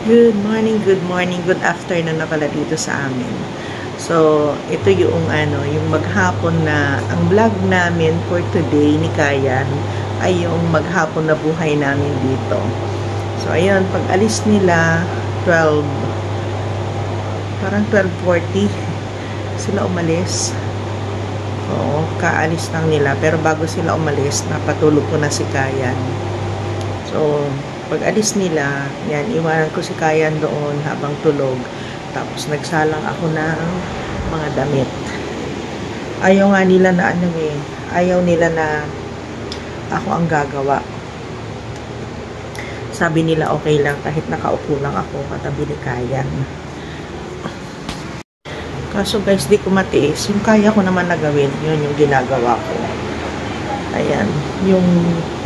Good morning, good afternoon na pala dito sa amin. So, ito yung yung maghapon na, ang vlog namin for today ni Kayan ay yung maghapon na buhay namin dito. So, ayun, pag alis nila, 12, parang 12:40, sila umalis. Oo, kaalis lang nila. Pero bago sila umalis, napatulog ko na si Kayan. So, pag alis nila, yan, iwanan ko si Kayan doon habang tulog. Tapos, nagsalang ako ng mga damit. Ayaw nga nila na ayaw nila na ako ang gagawa. Sabi nila okay lang kahit nakaupo lang ako katabi ni Kayan. Kaso guys, di ko matiis. Yung kaya ko naman na gawin, yun yung ginagawa ko. Ayan, yung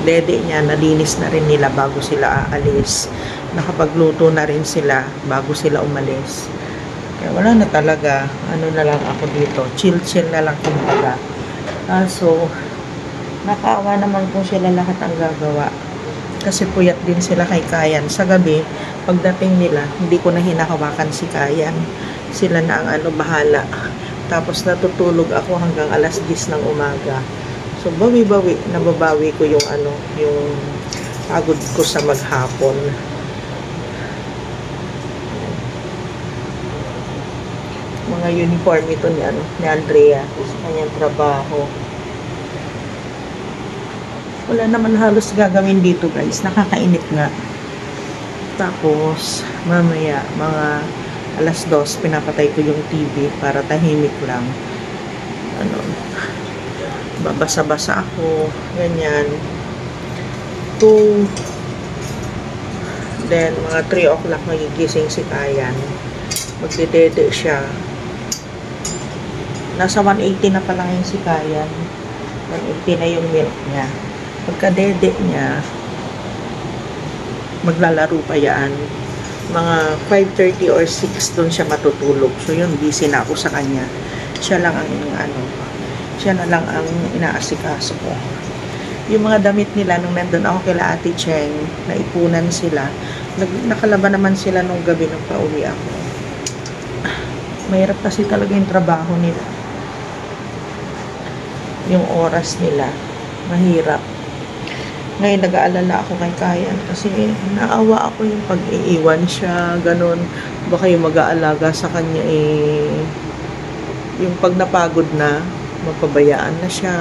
dede niya, nalinis na rin nila bago sila aalis. Nakapagluto na rin sila bago sila umalis. Kaya wala na talaga, ano na lang ako dito, chill-chill na lang kumbaga. So, nakaawa naman kung sila lahat ang gagawa. Kasi puyat din sila kay Kayan. Sa gabi, pagdating nila, hindi ko na hinahawakan si Kayan. Sila na ang bahala. Tapos natutulog ako hanggang alas 10 ng umaga. So, nababawi ko yung yung pagod ko sa maghapon. Mga uniform ito ni Andrea sa kanyang trabaho. Wala naman halos gagawin dito guys. Nakakainip nga. Tapos, mamaya, mga alas 2, pinapatay ko yung TV para tahimik lang. Babasa-basa ako, ganyan. 2, then mga 3 o'clock magigising si Kayan. Magdedede siya. Nasa 180 na pa lang yung si Kayan. 180 na yung milk niya. Pagka-dede niya, maglalaro pa yan. Mga 5:30 or 6 doon siya matutulog. So yun, busy na ako sa kanya. Siya lang ang siya na lang ang inaasikaso ko. Yung mga damit nila nung nandun ako kila Ate Cheng, naipunan sila. Nakalaban naman sila nung gabi nung pauwi ako. Mahirap kasi talaga yung trabaho nila. Yung oras nila, mahirap. Ngayon, nag-aalala ako kay Kayan kasi naawa ako yung pag-iiwan siya, ganun. Baka yung mag-aalaga sa kanya yung pag napagod na, mapabayaan na siya,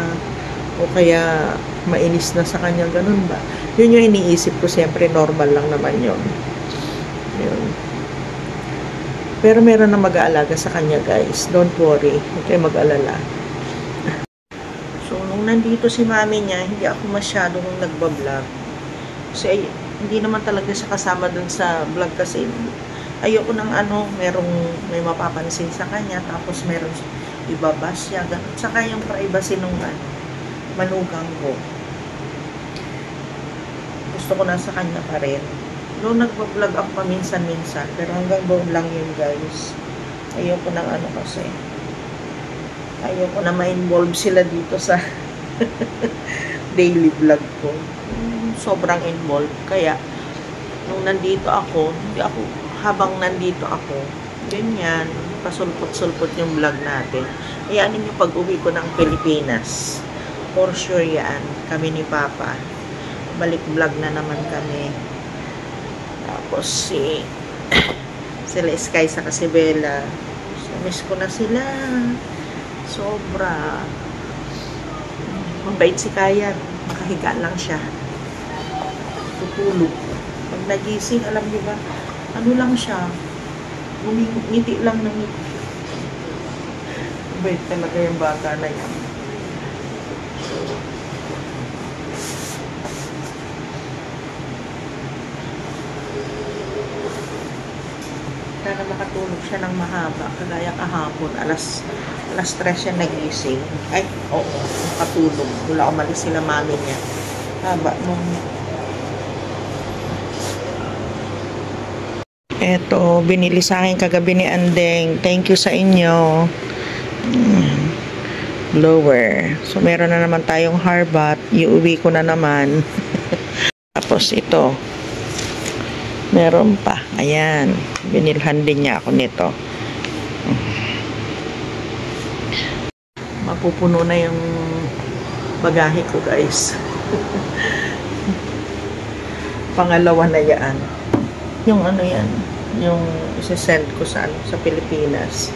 o kaya mainis na sa kanya, ganun ba? Yun yung iniisip ko, siyempre normal lang naman yun. Pero meron na mag-aalaga sa kanya guys, don't worry, huwag kayo mag-alala. So, nung nandito si mami niya, hindi ako masyadong nagbablog. Kasi hindi naman talaga siya kasama dun sa vlog kasi ayoko ng may mapapansin sa kanya, tapos meron ibabas siya, ganun. Saka yung privacy nung manugang ko. Gusto ko nasa kanya pa rin. Noong nagpa-vlog ako paminsan-minsan, pero hanggang doon lang yun guys. Ayoko ng kasi. Ayoko na ma-involve sila dito sa daily vlog ko. Sobrang involved. Kaya, nung nandito ako, habang nandito ako, ganyan, pasulpot-sulpot yung vlog natin. Ayanin yung pag-uwi ko ng Pilipinas. For sure yan. Kami ni Papa. Balik vlog na naman kami. Tapos sila Sky sa Casibela. Miss ko na sila. Sobra. Mabait si Kayan. Makahiga lang siya. Tutulog. Pag nagising, alam niyo ba, lang siya. Ngiti lang ng ngiti. Mabait talaga yung bata na yan. Sana makatulog siya ng mahaba. Kagaya kahapon, alas 3 siya nagising. Ay, oo, makatulog. Wala umalis sila mami niya. Haba nung... Eto, binili sa akin kagabi ni Andeng. Thank you sa inyo. Blower. So, meron na naman tayong harbat. Iuwi ko na naman. Tapos ito. Meron pa. Ayan. Binilhan din niya ako nito. Mapupuno na yung bagahe ko, guys. Pangalawa na yan. Yung ano yan, yung isa-send ko sa Pilipinas.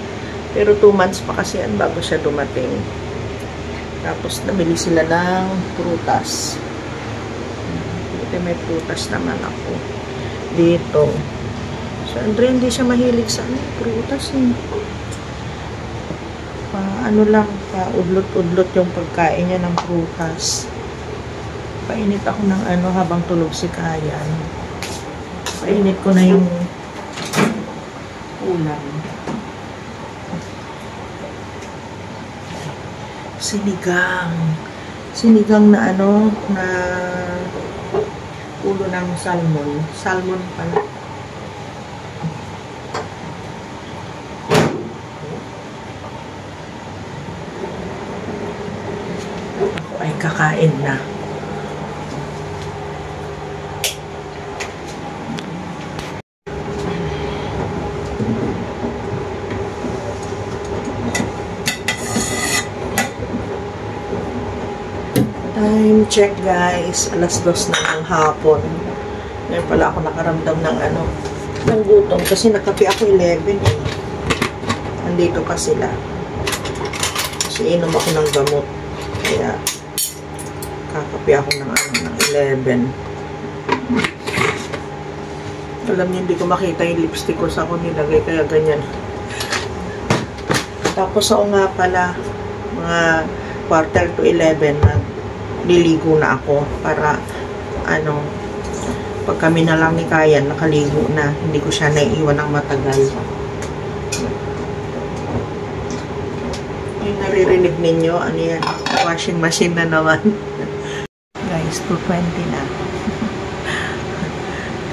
Pero 2 months pa kasi yan bago siya dumating. Tapos nabili sila ng prutas. Dito may prutas naman ako. Dito. So, Andre, hindi siya mahilig sa prutas eh. Ano lang, udlot-udlot yung pagkain niya ng prutas. Painit ako ng habang tulog si Kayan. Painit ko na yung ulam. Sinigang. Sinigang na na ulo ng salmon. Salmon pala. Ako ay kakain na. Time check, guys. 2:00 na ng hapon. Ngayon pala ako nakaramdam ng ng gutom. Kasi nagkape ako 11 eh. Nandito pa sila. Kasi inom ako ng gamot. Kaya kakape ako ng 11. Alam niyo, hindi ko makita yung lipstick ko sa ako nilagay. Kaya ganyan. Tapos ako nga pala, mga 11:15 liligo na ako para pag kami na lang ni Kayan nakaligo na, hindi ko siya naiiwan ng matagal. Yung naririnig ninyo, yan, washing machine na naman. Guys, 2:20 na.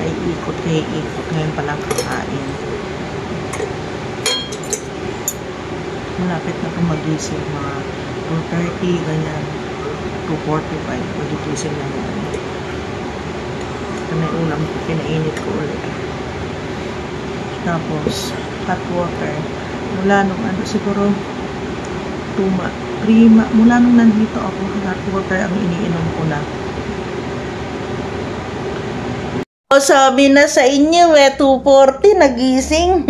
Kay ikot ngayon palang kakain. Malapit na kung magising, mga 2:30 ganyan. 2:45, magigising na yan. Ito na yung ulam ko, pinainit ko ulit. Tapos, hot water. Mula nung siguro, mula nung nandito ako, hot water ang iniinom ko na. Sabi na sa inyo, 2:40, nagising.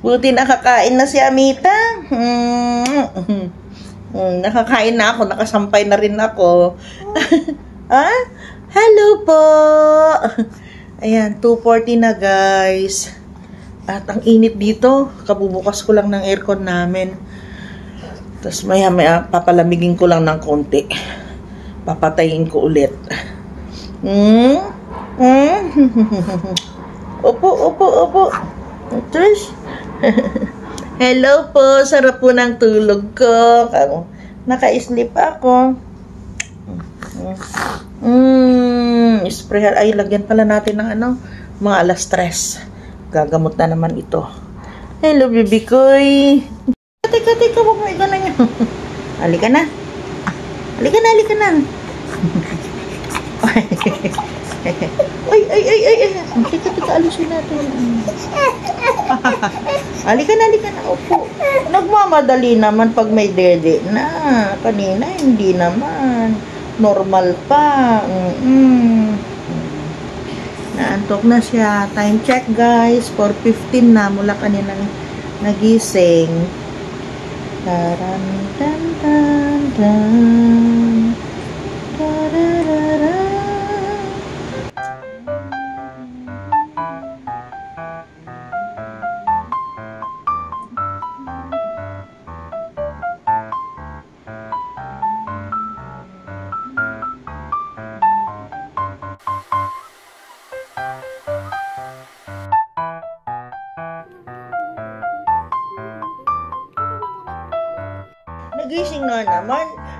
Buti nakakain na si Amita. Nakakain na ako, nakasampay na rin ako. Hello po! Ayan, 2:40 na, guys. At ang init dito, kabubukas ko lang ng aircon namin. Tapos maya papalamigin ko lang ng konti. Papatayin ko ulit. Opo. Trish. Hello po, sarap po ng tulog ko. Naka-sleep ako. Spray, ay lagyan pala natin ng mga 3:00. Gagamot na naman ito. Hello, baby koy. Teka, huwag mo iganan nyo. Halika na. Halika na. Ay. Teka, alusin natin. Halika na. Opo. Nagmamadali naman pag may dede na. Kanina, hindi naman. Normal pa. Naantok na siya. Time check, guys. 4:15 na. Mula kaninang nagising. Taran.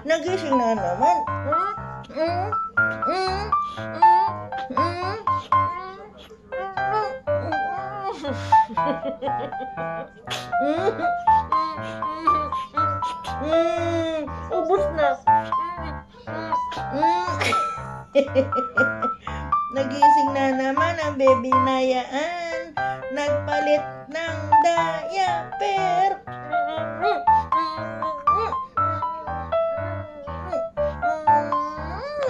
Nagising na naman. Ubus na. Nagising na naman ang baby na yan. Nagpalit ng diaper.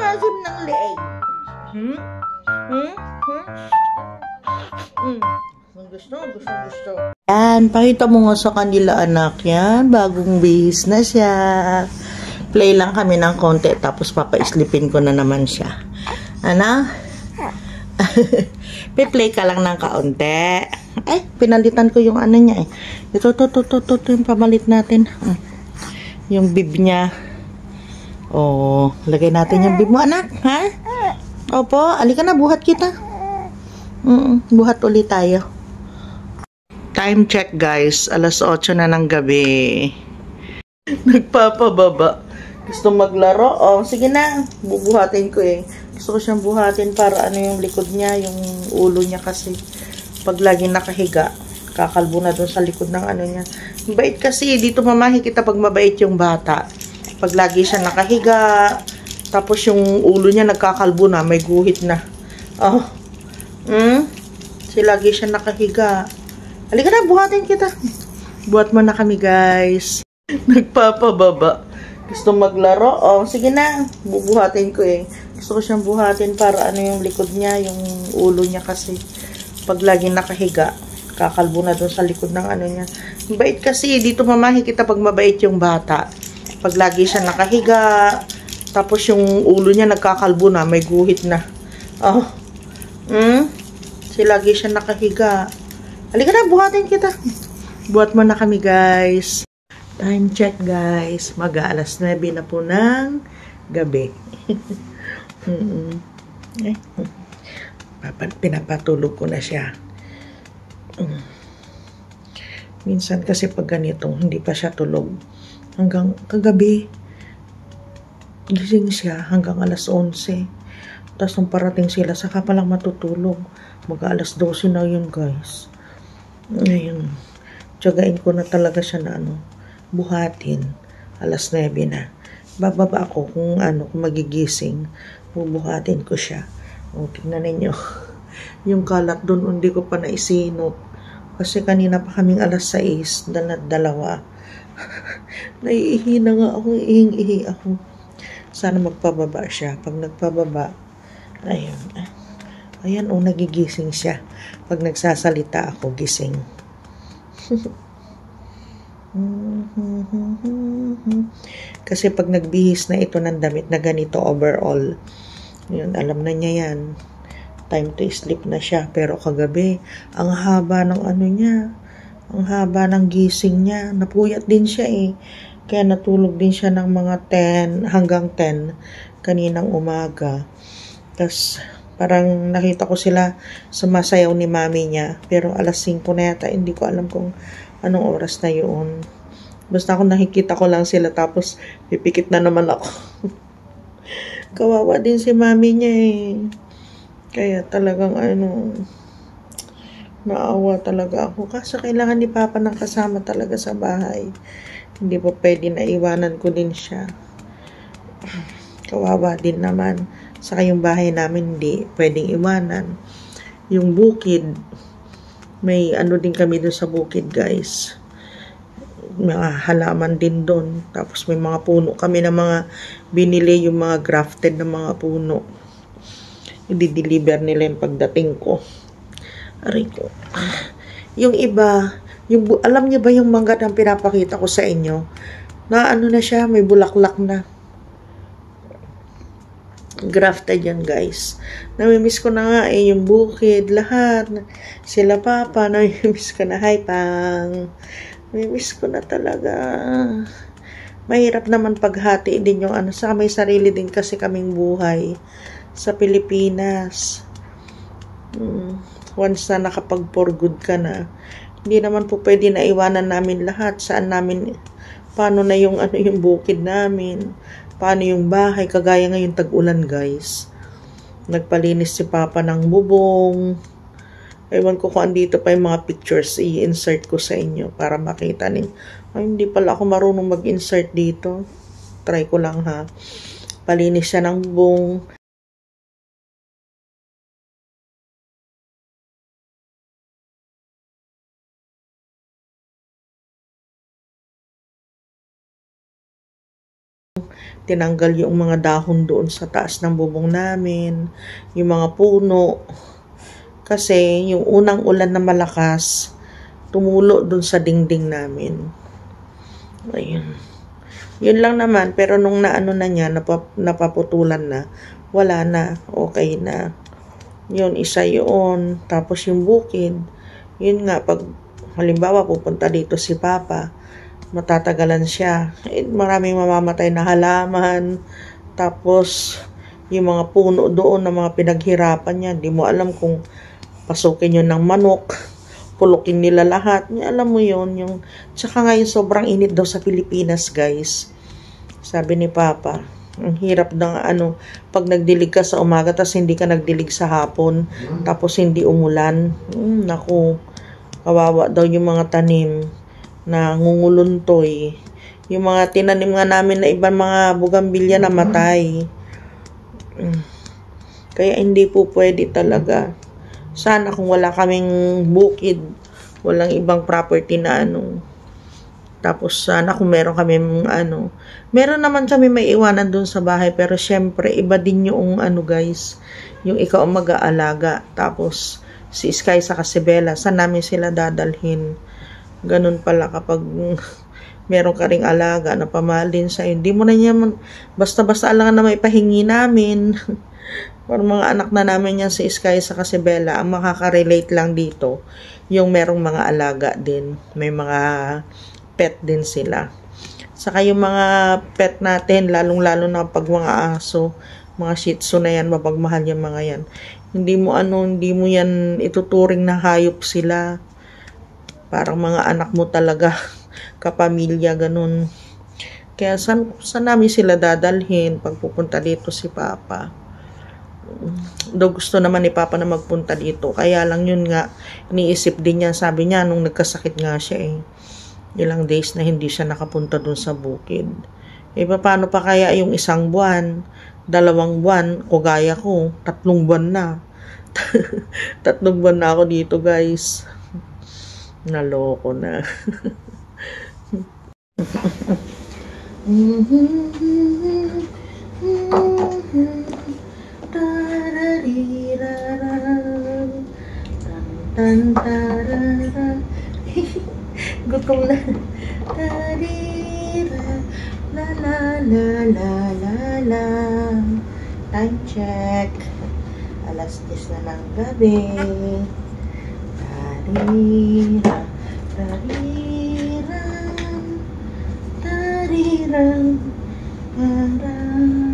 Asim ng leeg. Gusto. Yan, pakita mo nga sa kanila anak yan. Bagong bihis na siya. Play lang kami ng konti tapos papaislipin ko na naman siya. Ano? Pe-play ka lang ng kaunti. Ay, pinalitan ko yung ano niya eh. Ito, yung pamalit natin. Yung bib niya. Oh, lagay natin yung bib mo anak, ha? Opo, alika na, buhat kita. Buhat ulit tayo. Time check guys, 8:00 na ng gabi. Nagpapababa. Gusto maglaro? Oh, sige na. Bubuhatin ko eh. Gusto ko siyang buhatin para ano yung likod niya, yung ulo niya kasi. Pag laging nakahiga, kakalbo na doon sa likod ng ano niya. Bait kasi, dito mamahi kita pag mabait yung bata. Pag lagi siya nakahiga, tapos yung ulo niya nagkakalbo na, may guhit na. Oh. Kasi lagi siya nakahiga. Halika na, buhatin kita. Buhat mo na kami, guys. Nagpapababa. Gusto maglaro? Oh, sige na. Bubuhatin ko eh. Gusto ko siyang buhatin para ano yung likod niya, yung ulo niya kasi. Pag laging nakahiga, kakalbo na doon sa likod ng ano niya. Bait kasi, dito mamahi kita pag mabait yung bata. Pag lagi siya nakahiga, tapos yung ulo niya nagkakalbo na, may guhit na. Oh. Kasi lagi siya nakahiga. Halika na, buhatin kita. Buhat mo na kami, guys. Time check, guys. Mag-aalas 9 na po ng gabi. Pinapatulog ko na siya. Minsan kasi pag ganito, hindi pa siya tulog. Hanggang kagabi, gising siya hanggang 11:00. Tapos nung parating sila, saka palang matutulog. Mag-aalas 12 na yun, guys. Ngayon, tiyagain ko na talaga siya na buhatin. 9:00 na. Bababa ako kung kung magigising. Bubuhatin ko siya. O, tignan ninyo. Yung kalat doon, hindi ko pa naisinot. Kasi kanina pa kaming 6:00, dalawa. Naiihi na nga ako, ihing-ihi ako. Sana magpababa siya. Pag nagpababa, ayun. Ayan, nagigising siya. Pag nagsasalita ako, gising. Kasi pag nagbihis na ito ng damit na ganito overall, yun, alam na niya yan. Time to sleep na siya. Pero kagabi, ang haba ng niya. Ang haba ng gising niya. Napuyat din siya eh. Kaya natulog din siya ng mga 10 hanggang 10 kaninang umaga. Tapos, parang nakita ko sila sumasayaw ni mami niya. Pero 5:00 na yata. Hindi ko alam kung anong oras na yun. Basta ako nakikita ko lang sila. Tapos pipikit na naman ako. Kawawa din si mami niya eh. Kaya talagang naawa talaga ako. Kasi kailangan ni Papa ng kasama talaga sa bahay. Hindi po pwede na iwanan ko din siya. Kawawa din naman. Saka yung bahay namin hindi pwedeng iwanan. Yung bukid, may din kami doon sa bukid, guys. Mga halaman din doon. Tapos may mga puno kami na mga binili, yung mga grafted na mga puno. I-deliver nila yung pagdating ko. Aray ko. Yung iba, alam niyo ba yung mangga na pinapakita ko sa inyo? Na na siya, may bulaklak na. Grafted yan, guys. Namimiss ko na nga yung bukid, lahat. Sila Papa, namimiss ko na. Hi, Pang. Namimiss ko na talaga. Mahirap naman paghati din yung sa may sarili din kasi kaming buhay sa Pilipinas. Once na nakapag for good ka na, hindi naman po pwede na iwanan namin lahat. Paano na yung yung bukid namin? Paano yung bahay? Kagaya ngayon tag-ulan, guys. Nagpalinis si Papa ng bubong. Ewan ko kung andito pa yung mga pictures. I-insert ko sa inyo para makita ninyo. Ay, hindi pala ako marunong mag-insert dito. Try ko lang ha. Palinis siya ng bubong. tinanggal yung mga dahon doon sa taas ng bubong namin, yung mga puno. Kasi yung unang ulan na malakas, tumulo doon sa dingding namin. Ayun. Yun lang naman, pero nung naano na niya, napaputulan na, wala na, okay na. Yun, isa yun. Tapos yung bukid, yun nga, pag halimbawa pupunta dito si Papa, matatagalan siya. Maraming mamamatay na halaman. Tapos, yung mga puno doon na mga pinaghirapan niya, di mo alam kung pasukin yun ng manok, pulukin nila lahat. Alam mo yun, yung... Tsaka ngayon, sobrang init daw sa Pilipinas, guys. Sabi ni Papa, ang hirap ng pag nagdilig ka sa umaga, tapos hindi ka nagdilig sa hapon, tapos hindi umulan. Naku, kawawa daw yung mga tanim na ngunguluntoy. Yung mga tinanim nga namin na ibang mga bugambilya na matay. Kaya hindi po pwede talaga. Sana kung wala kaming bukid, walang ibang property na tapos sana kung meron kami meron naman kami may iwanan dun sa bahay, pero syempre iba din yung guys, yung ikaw ang mag-aalaga, tapos si Sky sa Bella, saan namin sila dadalhin? Ganun pala kapag meron ka ring alaga na pamahalin sa'yo. Hindi mo na niya basta-basta alangan na may pahingi namin. Parang mga anak na namin yan si Sky sa Bella. Ang makaka-relate lang dito, yung merong mga alaga din. May mga pet din sila. Saka yung mga pet natin, lalong-lalo na pag mga aso, mga Shih Tzu na yan, mapagmahal yung mga yan. Hindi mo yan ituturing na hayop sila. Parang mga anak mo talaga, kapamilya, ganun. Kaya saan namin sila dadalhin pag pupunta dito si Papa? Do gusto naman ni Papa na magpunta dito. Kaya lang yun nga, iniisip din niya, sabi niya, nung nagkasakit nga siya ilang days na hindi siya nakapunta dun sa bukid. Paano pa kaya yung 1 buwan, 2 buwan, o gaya ko, 3 buwan na. 3 buwan na ako dito, guys. Naloko na. Gutom na. La la la la la la. Time check. 10:00 na ng gabi. Tarira, tariran, tariran, taran.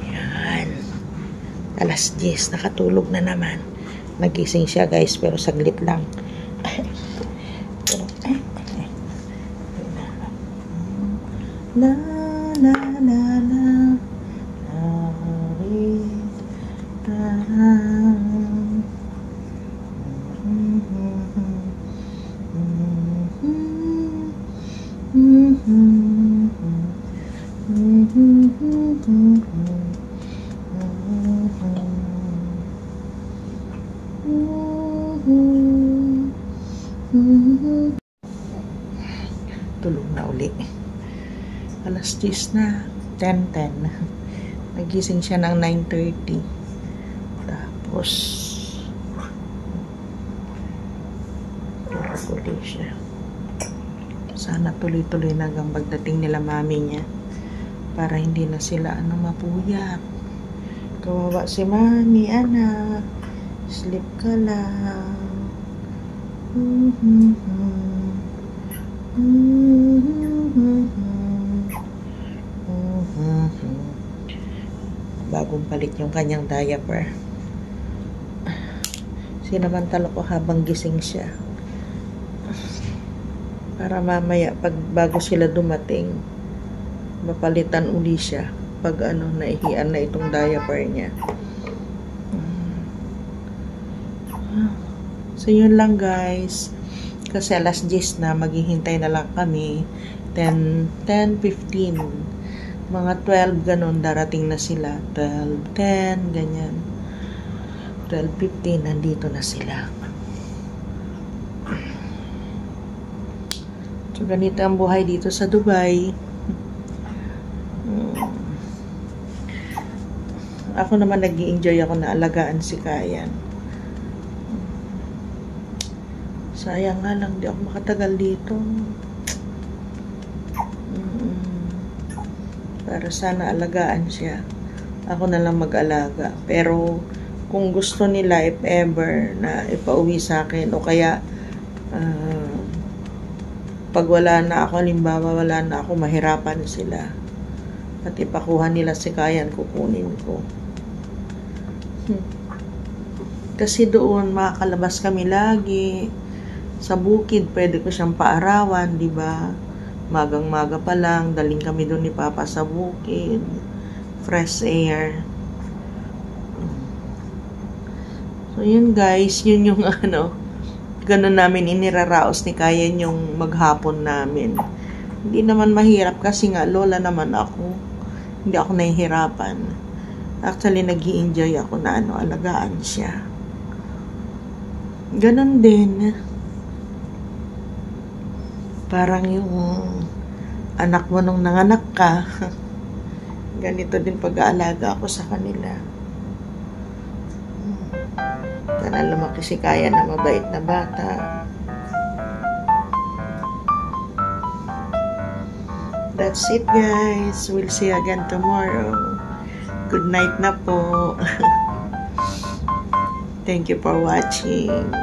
Yan. 10:00, nakatulog na naman. Nagising siya, guys, pero saglit lang. La la la la. Tulog na uli. 10:00 na. 10:10. Nagising siya ng 9:30. Tapos tulog siya. Sana tuloy-tuloy na hanggang pagdating nila mami niya para hindi na sila mapuyat. Kawawa si mami, anak. Sleep ka lang. bagong palit yung kanyang diaper. Sinamantala ko habang gising siya. Para mamaya, bago sila dumating, mapalitan uli siya. Pag naihian na itong diaper niya. So, yun lang guys. Kasi alas 10 na, maghihintay na lang kami. 10:15. Mga 12, ganun, darating na sila. 12:10, ganyan. 12:15, nandito na sila. So, ganito ang buhay dito sa Dubai. Ako naman nag-i-enjoy ako na alagaan si Kayan. Sayang nga lang, di ako makatagal dito. Para sana alagaan siya. Ako na lang mag-alaga. Pero, kung gusto nila, if ever, na ipauwi sa akin, o kaya, pag wala na ako, halimbawa wala na ako, mahirapan sila. At ipakuha nila si Kayan, kukunin ko. Kasi doon, makakalabas kami lagi. Sa bukid, pwede ko siyang paarawan, di ba? Magang-maga pa lang, daling kami doon ni Papa sa bukid. Fresh air. So, yun guys, yun yung ganun namin iniraraos ni Kayan yung maghapon namin. Hindi naman mahirap kasi nga, lola naman ako. Hindi ako nahihirapan. Actually, nag-i-enjoy ako na alagaan siya. Ganun din. Parang yung anak mo nung nanganak ka. Ganito din pag-aalaga ako sa kanila. Sana lumaki si Kayan na mabait na bata. That's it guys. We'll see you again tomorrow. Good night na po. Thank you for watching.